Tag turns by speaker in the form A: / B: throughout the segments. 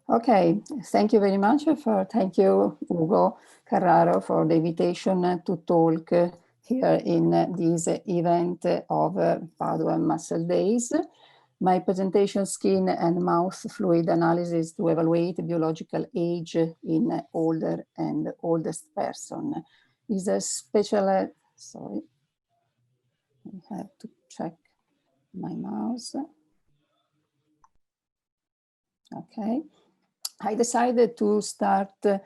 A: Okay, thank you very much thank you, Ugo Carraro, for the invitation to talk here in this event of PaduaMuscleDays. My presentation, Skin and Mouth Fluid Analysis to Evaluate Biological Age in Older and Oldest Person, is a special, sorry, I have to check my mouse. Okay. I decided to start to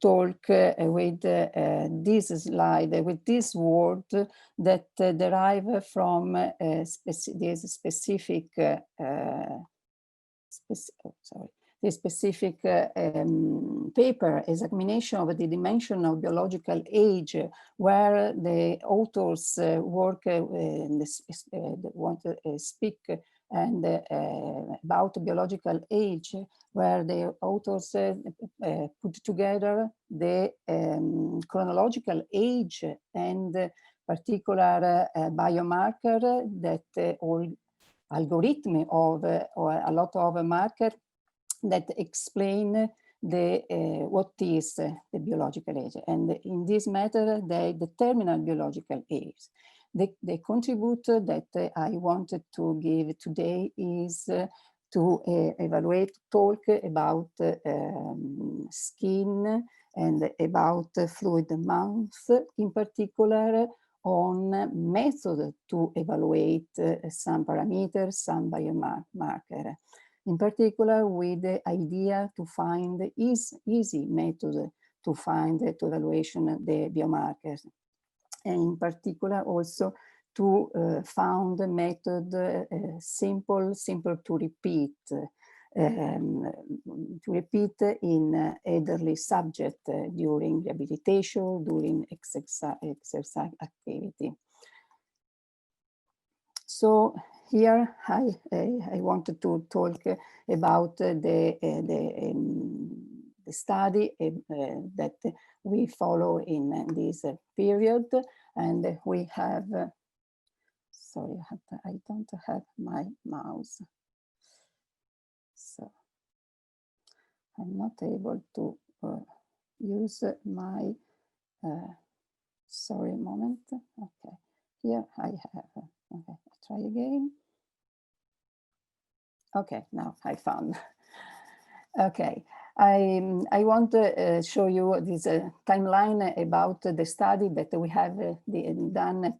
A: talk with this slide, with this word that derive from this specific, paper, examination of the dimension of biological age, where the authors want to speak and about biological age, where the authors put together the chronological age and particular biomarker that all algorithm of or a lot of marker that explain the what is the biological age, and in this matter they determine biological age. The contribute that I wanted to give today is to evaluate, talk about skin and about fluid mouth, in particular on method to evaluate some parameters, some biomarker. In particular, with the idea to find easy method to find to evaluation the biomarkers. And in particular also to found a method simple to repeat in elderly subject during rehabilitation, during exercise activity. So here I wanted to talk about the study that we follow in this period, and we have, sorry, I don't have my mouse, so I'm not able to use my, sorry, a moment, okay, here I have, okay, I'll try again. Okay, now I found. Okay, I want to show you this timeline about the study that we have done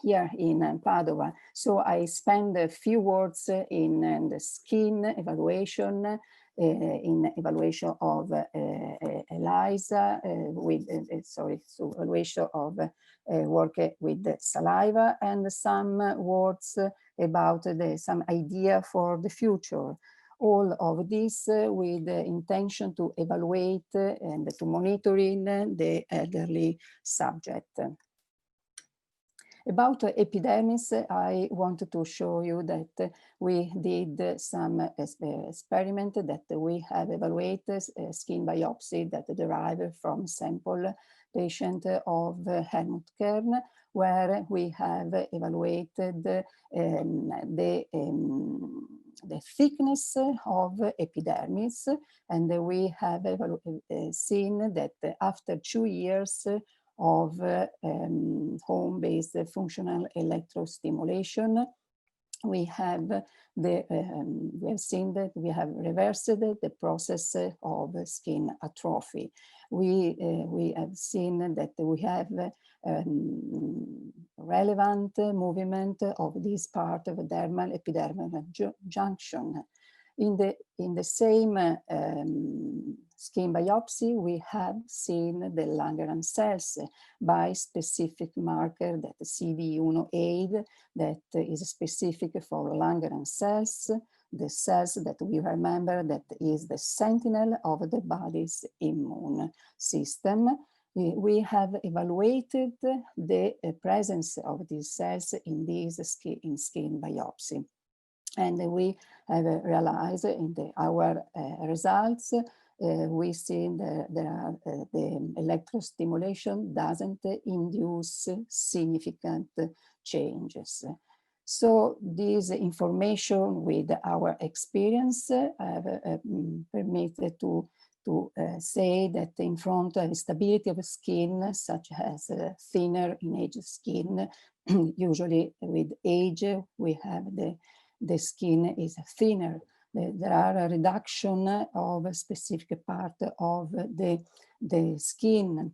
A: here in Padua. So I spend a few words in the skin evaluation, in evaluation of ELISA, with so evaluation of work with saliva, and some words about some idea for the future. All of this with the intention to evaluate and to monitoring the elderly subject. About epidermis, I wanted to show you that we did some experiment that we have evaluated skin biopsy that derived from sample patient of Helmut Kern, where we have evaluated the thickness of epidermis, and we have seen that after 2 years of home-based functional electrostimulation, we have seen that we have reversed the process of skin atrophy. We have seen that we have relevant movement of this part of dermal epidermal junction. In the same skin biopsy, we have seen the Langerhans cells by specific marker, that CD1A, that is specific for Langerhans cells, the cells that we remember that is the sentinel of the body's immune system. We have evaluated the presence of these cells in these skin biopsy. And we have realized in our results, we see that the electrostimulation doesn't induce significant changes. So this information with our experience have permitted to say that in front of stability of skin, such as thinner in age skin, usually with age, we have the skin is thinner. There are a reduction of a specific part of the skin,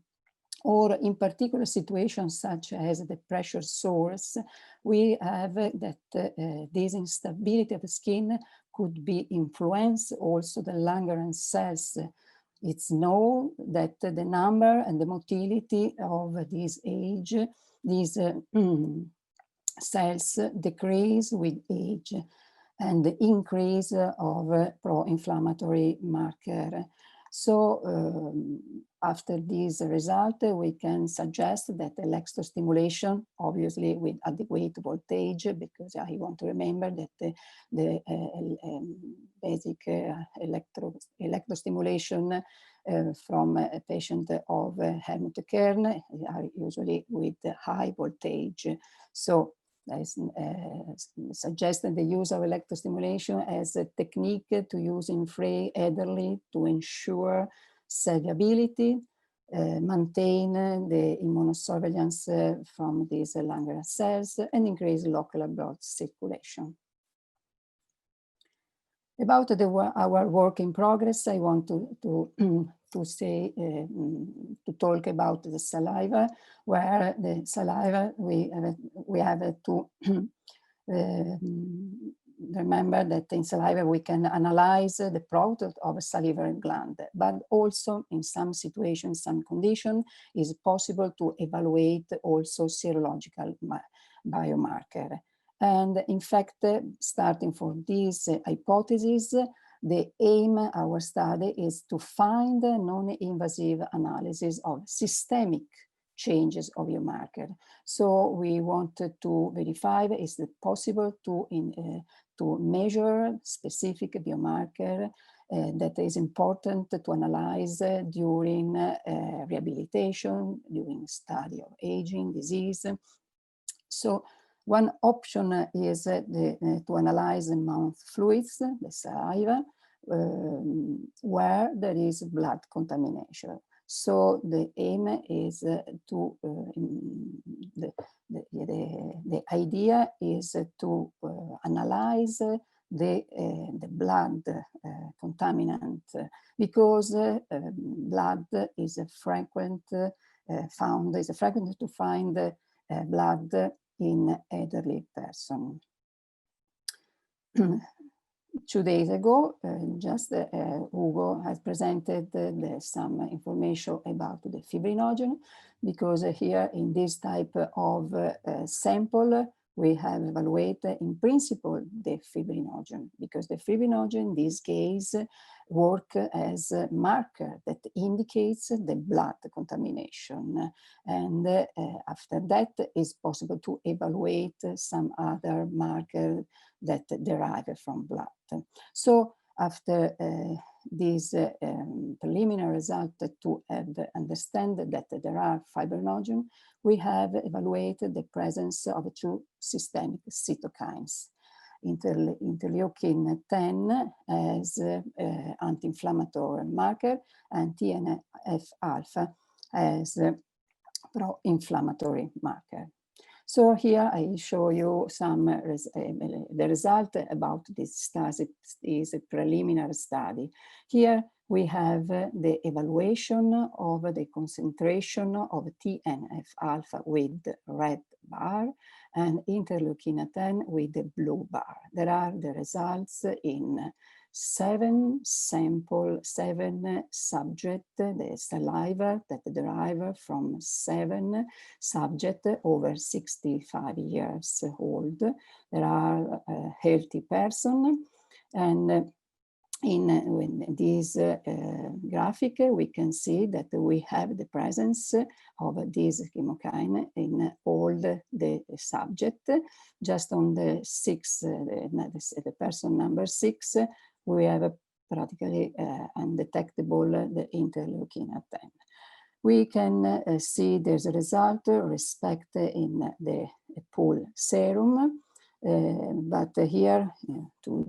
A: or in particular situations such as the pressure sores, we have that this instability of the skin could be influenced also the Langerhans cells. It's known that the number and the motility of this age, these cells decrease with age, and the increase of pro-inflammatory marker. So after this result, we can suggest that electrostimulation, obviously with adequate voltage, because I want to remember that the basic electrostimulation from a patient of Helmut Kern are usually with high voltage. So I suggested the use of electrostimulation as a technique to use infra-elderly to ensure solubility, maintain the immunosurveillance from these Langerhans cells, and increase local blood circulation. About our work in progress, I want to say, to talk about the saliva, where the saliva, we have to remember that in saliva we can analyze the product of a salivary gland, but also in some situations, some condition, is possible to evaluate also serological biomarker. And in fact, starting from this hypothesis, the aim of our study is to find non-invasive analysis of systemic changes of biomarker. So we wanted to verify is it possible to measure specific biomarker that is important to analyze during rehabilitation, during study of aging, disease. So one option is to analyze the mouth fluids, the saliva, where there is blood contamination. So the aim is to, the idea is to analyze the blood contaminant, because blood is frequent to find blood in elderly person. 2 days ago, Ugo has presented some information about the fibrinogen, because here in this type of sample, we have evaluated in principle the fibrinogen, because the fibrinogen in this case work as a marker that indicates the blood contamination. And after that, it's possible to evaluate some other marker that derive from blood. So after this preliminary result to understand that there are fibrinogen, we have evaluated the presence of 2 systemic cytokines. Interleukin 10 as anti-inflammatory marker, and TNF-alpha as pro-inflammatory marker. So here I show you some the result about this study, is a preliminary study. Here we have the evaluation of the concentration of TNF-alpha with the red bar and interleukin 10 with the blue bar. There are the results in 7 subjects, the saliva that derive from 7 subjects over 65 years old. There are a healthy person, and in this graphic, we can see that we have the presence of this chemokine in all the subject. Just on the 6, the person number 6, we have practically undetectable the interleukin 10. We can see there's a result respect in the pool serum. But here to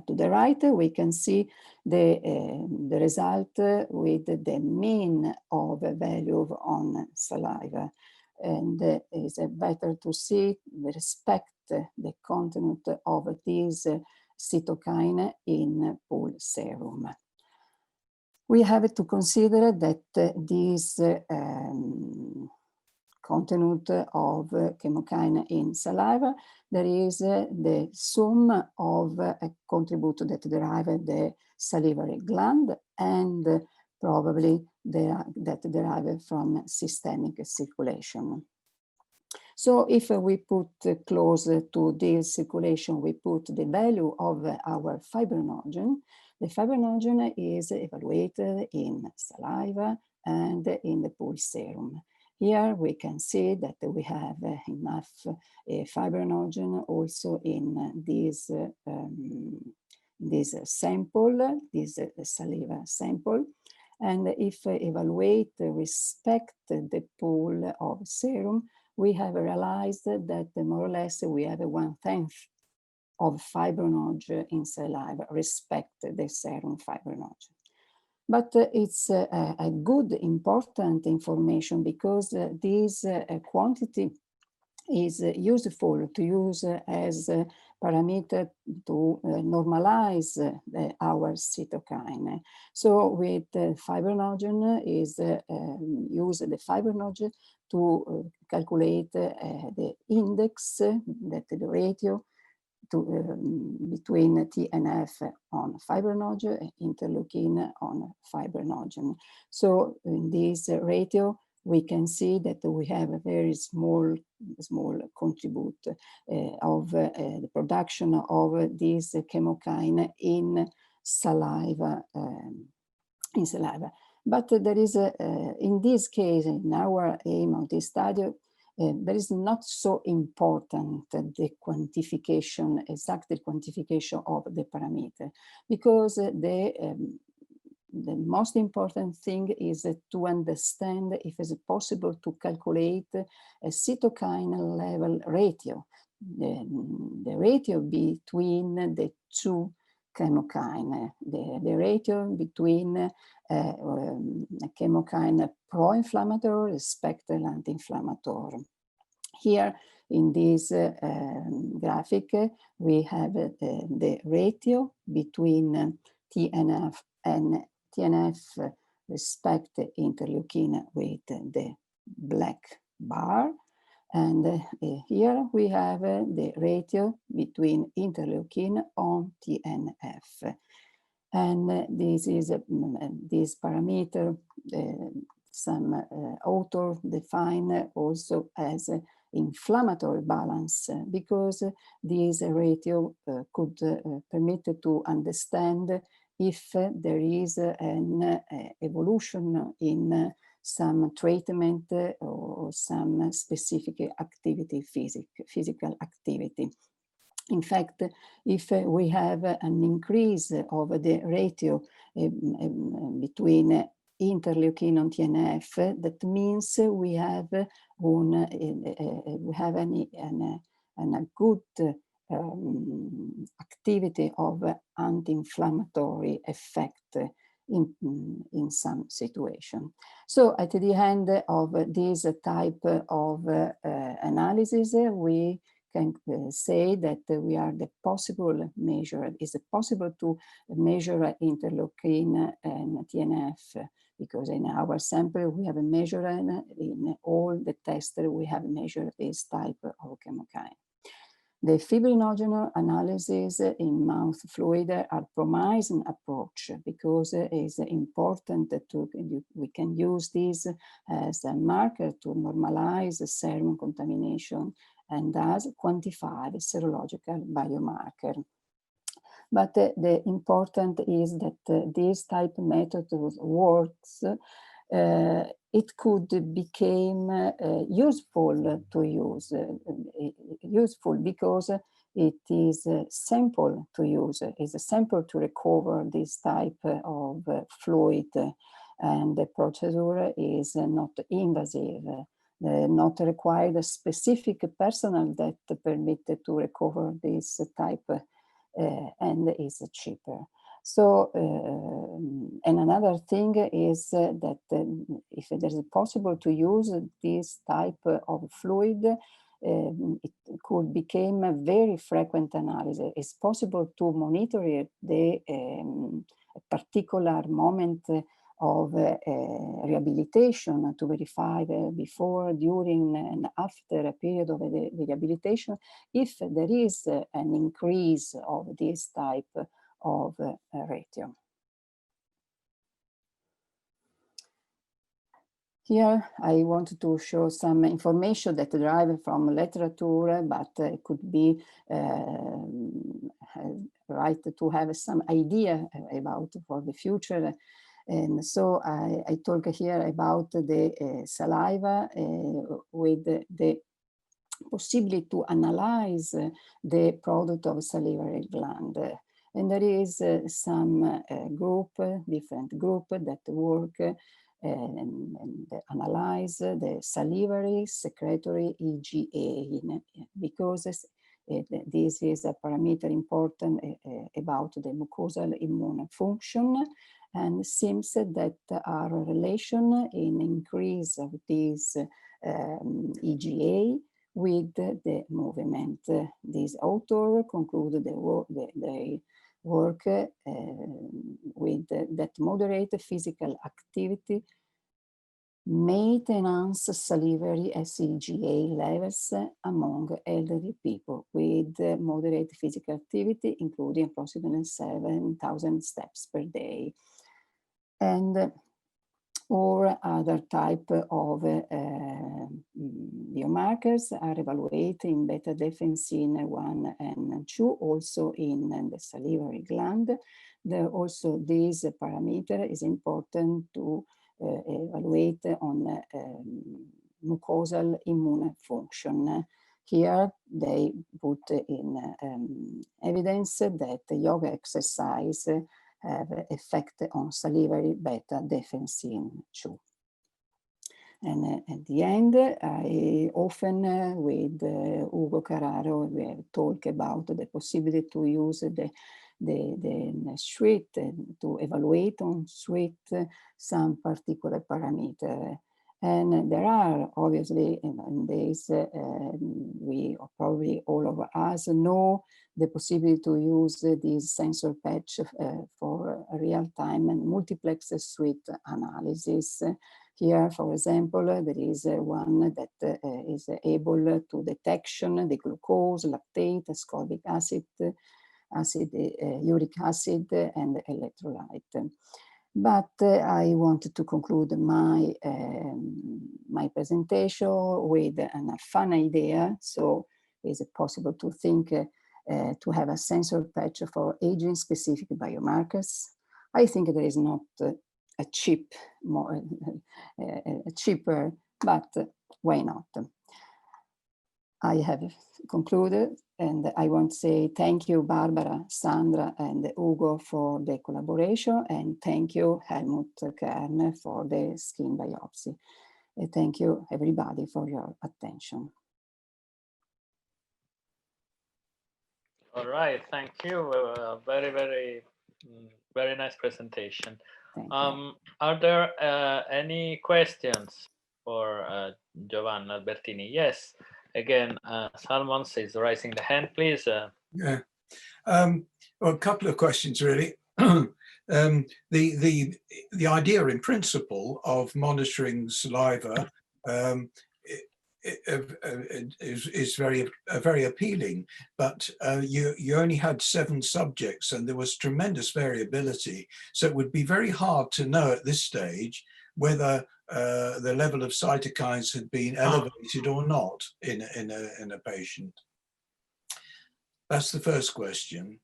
A: the right, we can see the result with the mean of a value on saliva. And it's better to see, respect the content of this cytokine in pool serum. We have to consider that this content of chemokine in saliva, there is the sum of a contribute that derive the salivary gland and probably that derive from systemic circulation. So if we put close to this circulation, we put the value of our fibrinogen. The fibrinogen is evaluated in saliva and in the pool serum. Here we can see that we have enough fibrinogen also in this sample, this saliva sample. And if evaluate, respect the pool of serum, we have realized that more or less we have 1/10 of fibrinogen in saliva, respect the serum fibrinogen. But it's a good, important information because this quantity is useful to use as a parameter to normalize our cytokine. So with fibrinogen is use the fibrinogen to calculate the index, that the ratio between TNF on fibrinogen, interleukin on fibrinogen. So in this ratio, we can see that we have a very small contribute of the production of this chemokine in saliva. But there is, in this case, in our aim of this study, there is not so important the quantification, exact quantification of the parameter, because the most important thing is to understand if it's possible to calculate a cytokine level ratio, the ratio between the two chemokine, the ratio between a chemokine pro-inflammatory respect anti-inflammatory. Here in this graphic, we have the ratio between TNF and TNF respect interleukin with the black bar. And here we have the ratio between interleukin on TNF. And this is this parameter, some author define also as inflammatory balance, because this ratio could permit to understand if there is an evolution in some treatment or some specific activity, physical activity. In fact, if we have an increase of the ratio between interleukin on TNF, that means we have a good activity of anti-inflammatory effect in some situation. So at the end of this type of analysis, we can say that we are the possible measure, is it possible to measure interleukin and TNF, because in our sample we have a measure, in all the tests we have measured this type of chemokine. The fibrinogen analysis in mouth fluid are promising approach, because it's important we can use this as a marker to normalize serum contamination and thus quantify the serological biomarker. But the important is that this type of method works. It could become useful to use, useful because it is simple to use. It's simple to recover this type of fluid, and the procedure is not invasive. not required a specific personnel that permitted to recover this type, and is cheaper. So, and another thing is that if it is possible to use this type of fluid, it could become a very frequent analysis. It's possible to monitor the particular moment of rehabilitation to verify before, during, and after a period of rehabilitation if there is an increase of this type of ratio. Here I wanted to show some information that derive from literature, but it could be right to have some idea about for the future. And so I talk here about the saliva with the possibility to analyze the product of salivary gland. And there is some different group that work and analyze the salivary secretory EGA, because this is a parameter important about the mucosal immune function, and seems that are a relation in increase of this EGA with the movement. This author concluded the work with that moderate physical activity maintenance salivary SEGA levels among elderly people with moderate physical activity, including approximately 7,000 steps per day. And or other type of biomarkers are evaluated in beta-defensin 1 and 2, also in the salivary gland. Also, this parameter is important to evaluate on mucosal immune function. Here they put in evidence that yoga exercise have effect on salivary beta-defensin 2. And at the end, I often with Ugo Carraro, we have talked about the possibility to use the sweat to evaluate on sweat some particular parameter. And there are obviously in this, we probably all of us know the possibility to use this sensor patch for real-time and multiplex sweat analysis. Here, for example, there is one that is able to detection the glucose, lactate, ascorbic acid, uric acid, and electrolyte. But I wanted to conclude my my presentation with a fun idea. So, is it possible to think to have a sensor patch for aging-specific biomarkers? I think there is not a cheaper, but why not? I have concluded, and I want to say thank you, Barbara, Sandra, and Ugo for the collaboration, and thank you, Helmut Kern, for the skin biopsy. And thank you, everybody, for your attention.
B: All right, thank you. Very nice presentation. Are there any questions for Giovanna Albertini? Yes. Again, Salmons is raising the hand, please.
C: Yeah, well, a couple of questions really. The idea in principle of monitoring saliva is very appealing, but you only had 7 subjects and there was tremendous variability. So it would be very hard to know at this stage whether the level of cytokines had been elevated or not in a patient. That's the first question.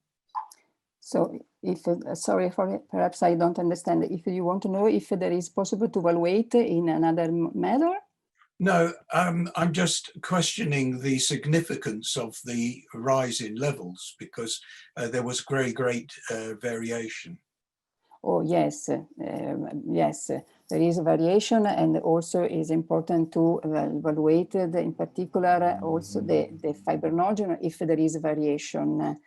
A: So, if sorry for it, perhaps I don't understand. If you want to know if there is possible to evaluate in another manner?
C: No, I'm just questioning the significance of the rise in levels because there was great variation.
A: Oh, yes, yes, there is a variation, and also is important to evaluate in particular also the fibrinogen if there is a variation.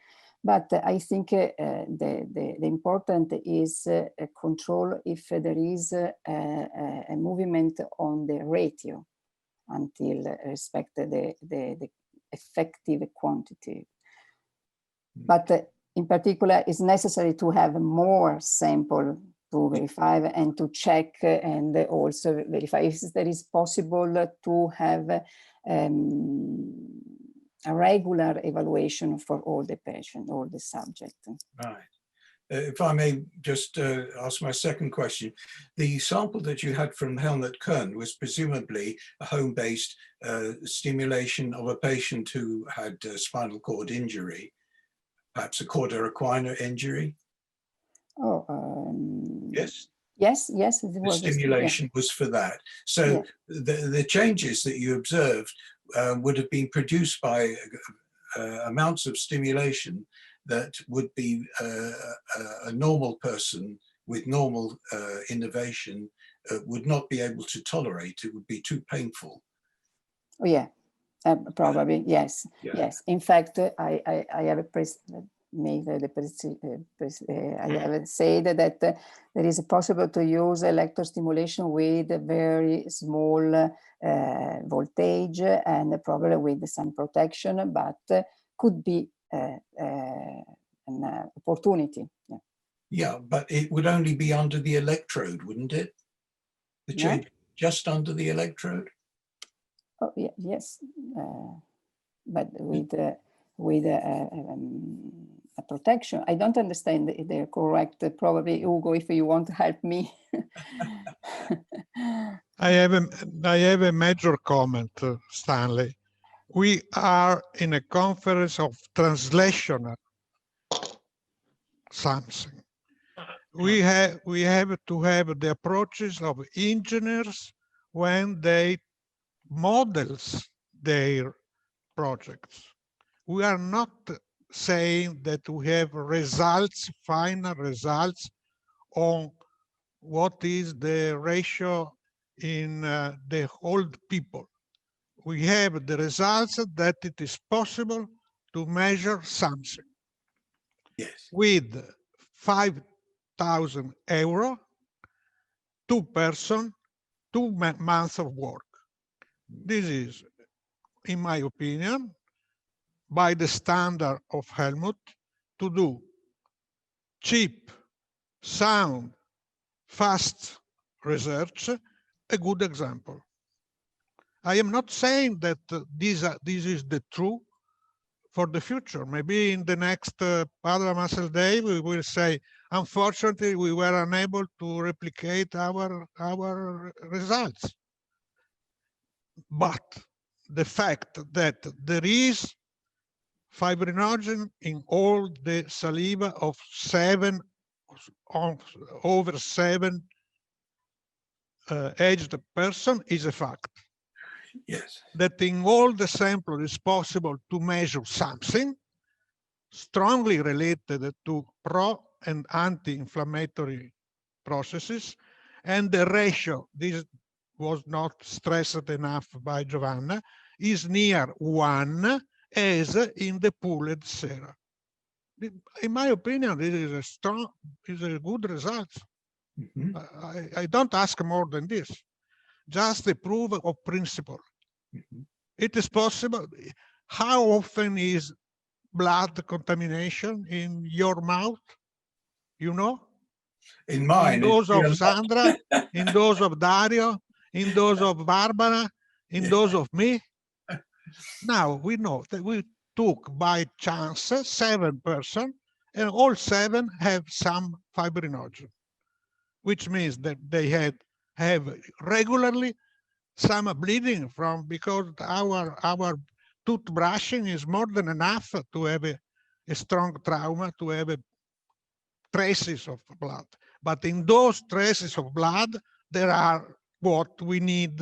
A: But I think the important is control if there is a movement on the ratio until respect the effective quantity. But in particular, it's necessary to have more sample to verify and to check and also verify if there is possible to have a regular evaluation for all the patients, all the subjects.
C: Right. If I may just ask my second question, the sample that you had from Helmut Kern was presumably a home-based stimulation of a patient who had spinal cord injury, perhaps a cauda equina injury?
A: Oh,
C: yes.
A: Yes, yes.
C: The stimulation was for that. So the changes that you observed would have been produced by amounts of stimulation that would be a normal person with normal innervation would not be able to tolerate. It would be too painful.
A: Oh, yeah, probably, yes. Yeah. Yes, in fact, I have made I have said that there is possible to use electrostimulation with a very small voltage and probably with some protection, but could be an opportunity.
C: Yeah, but it would only be under the electrode, wouldn't it? The change just under the electrode?
A: Oh, yeah, yes, but with a protection. I don't understand the correct, probably Ugo, if you want to help me.
D: I have a major comment, Stanley. We are in a conference of translational something. We have to have the approaches of engineers when they models their projects. We are not saying that we have results, final results on what is the ratio in the old people. We have the results that it is possible to measure something.
C: Yes.
D: With 5,000 euro, 2 person, 2 months of work. This is, in my opinion, by the standard of Helmut, to do cheap, sound, fast research, a good example. I am not saying that this is the true for the future. Maybe in the next PaduaMuscleDays, we will say, unfortunately, we were unable to replicate our results. But the fact that there is fibrinogen in all the saliva of over 7 aged person is a fact.
C: Yes.
D: That in all the samples it's possible to measure something strongly related to pro and anti-inflammatory processes, and the ratio, this was not stressed enough by Giovanna, is near 1 as in the pooled sera. In my opinion, this is a good result.
C: Mm-hmm.
D: I don't ask more than this, just the proof of principle. Mm-hmm. It is possible. How often is blood contamination in your mouth? You know?
C: In mine.
D: In those of Sandra, in those of Dario, in those of Barbara, in those of me. Now we know that we took by chance 7 persons, and all 7 have some fibrinogen, which means that they have regularly some bleeding from, because our toothbrushing is more than enough to have a strong trauma, to have traces of blood. But in those traces of blood, there are what we need.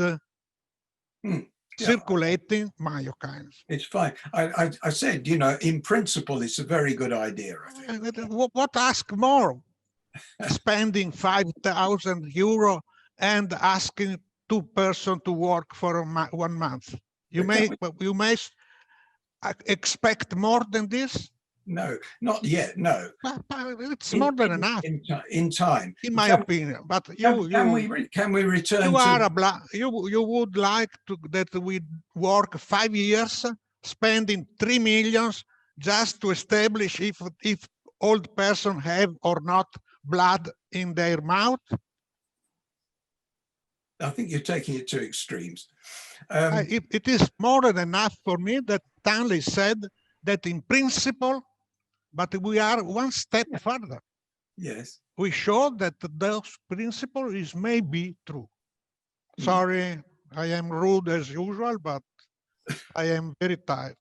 D: Circulating myokines.
C: It's fine. I said, you know, in principle, it's a very good idea. I think.
D: What ask more? spending 5,000 euro and asking 2 persons to work for 1 month. You may expect more than this?
C: No, not yet. No,
D: But it's more than enough
C: in time,
D: in my opinion. But
C: can we return
D: you
C: to
D: are you would like to that we work 5 years spending 3 million just to establish if old person have or not blood in their mouth?
C: I think you're taking it to extremes.
D: It is more than enough for me that Stanley said that in principle, but we are one step further.
C: Yes.
D: We show that those principles is maybe true. Sorry, I am rude as usual, but I am very tired.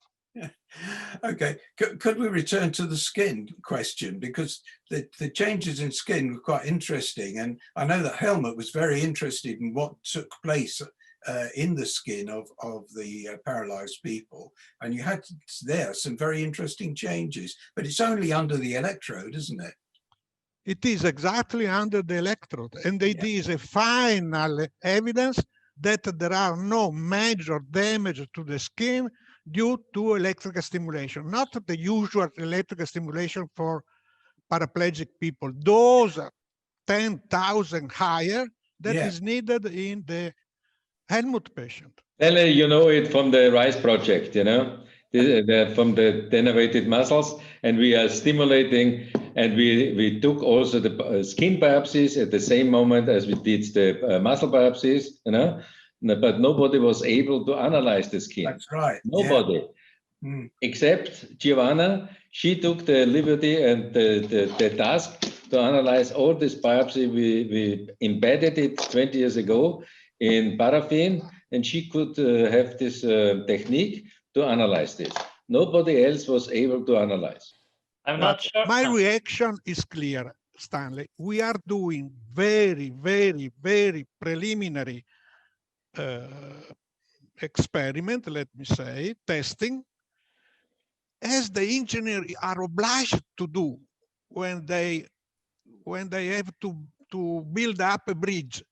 C: Okay, could we return to the skin question, because the changes in skin were quite interesting, and I know that Helmut was very interested in what took place in the skin of the paralyzed people, and you had there some very interesting changes, but it's only under the electrode, isn't it?
D: It is exactly under the electrode, and it is a final evidence that there are no major damage to the skin due to electrical stimulation, not the usual electrical stimulation for paraplegic people. Those 10,000 higher that is needed in the Helmut patient.
E: You know it from the RISE project, you know, from the denervated muscles, and we are stimulating, and we took also the skin biopsies at the same moment as we did the muscle biopsies, you know, but nobody was able to analyze the skin.
C: That's right.
E: Nobody, except Giovanna. She took the liberty and the task to analyze all this biopsy. We embedded it 20 years ago in paraffin, and she could have this technique to analyze this. Nobody else was able to analyze.
B: I'm not sure.
D: My reaction is clear, Stanley. We are doing very, very, very preliminary experiment, let me say, testing, as the engineers are obliged to do when they have to build up a bridge.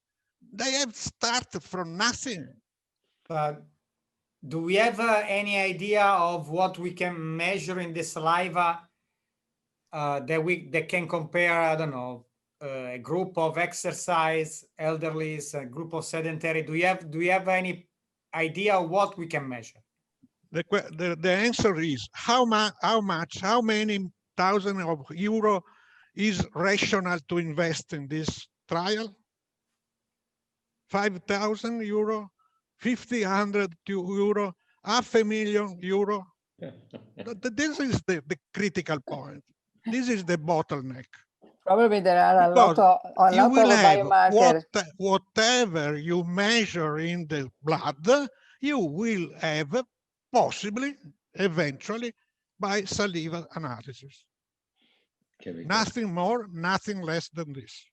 D: They have started from nothing.
F: Do we have any idea of what we can measure in the saliva that can compare, I don't know, a group of exercise elderlies, a group of sedentary? Do you have any idea of what we can measure?
D: The answer is how many thousands of euro is rational to invest in this trial? 5,000 euro, 1,500 euro, €500,000 euro. This is the critical point. This is the bottleneck.
A: Probably there are a lot of biomarkers.
D: Whatever you measure in the blood, you will have possibly, eventually, by saliva analysis. Nothing more, nothing less than this.